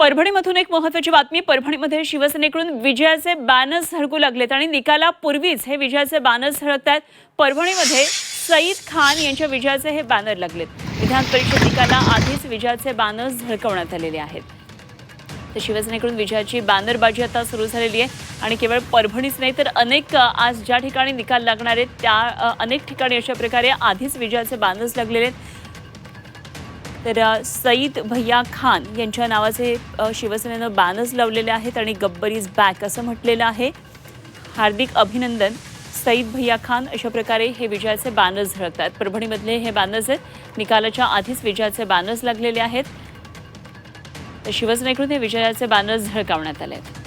परभणीमधून एक महत्त्वाची बातमी। परभणीमध्ये शिवसेनेकडून विजयाचे बॅनर्स झळकू लागलेत आणि निकालापूर्वीच हे विजयाचे बॅनर्स झळकतात। परभणीमध्ये सईद खान यांच्या विजयाचे हे बॅनर लागलेत। विधान परिषद निकाला आधीच विजयाचे बॅनर्स झळकवण्यात आलेले आहेत। तर शिवसेनेकडून विजयाची बॅनरबाजी आता सुरू झालेली आहे आणि केवळ परभणीच नाही तर अनेक आज ज्या ठिकाणी निकाल लागणार आहेत त्या अनेक ठिकाणी अशा प्रकारे आधीच विजयाचे बॅनर्स लागलेले आहेत। तर सईद भैया खान यांच्या नावाचे शिवसेनेनं बॅनर्स लावलेले आहेत आणि गब्बर इज बॅक असं म्हटलेलं आहे। हार्दिक अभिनंदन सईद भैया खान अशा प्रकारे हे विजयाचे बॅनर्स झळकतात। परभणीमधले हे बॅनर्स आहेत, निकालाच्या आधीच विजयाचे बॅनर्स लागलेले आहेत। तर शिवसेनेकडून हे विजयाचे बॅनर्स झळकावण्यात आले आहेत।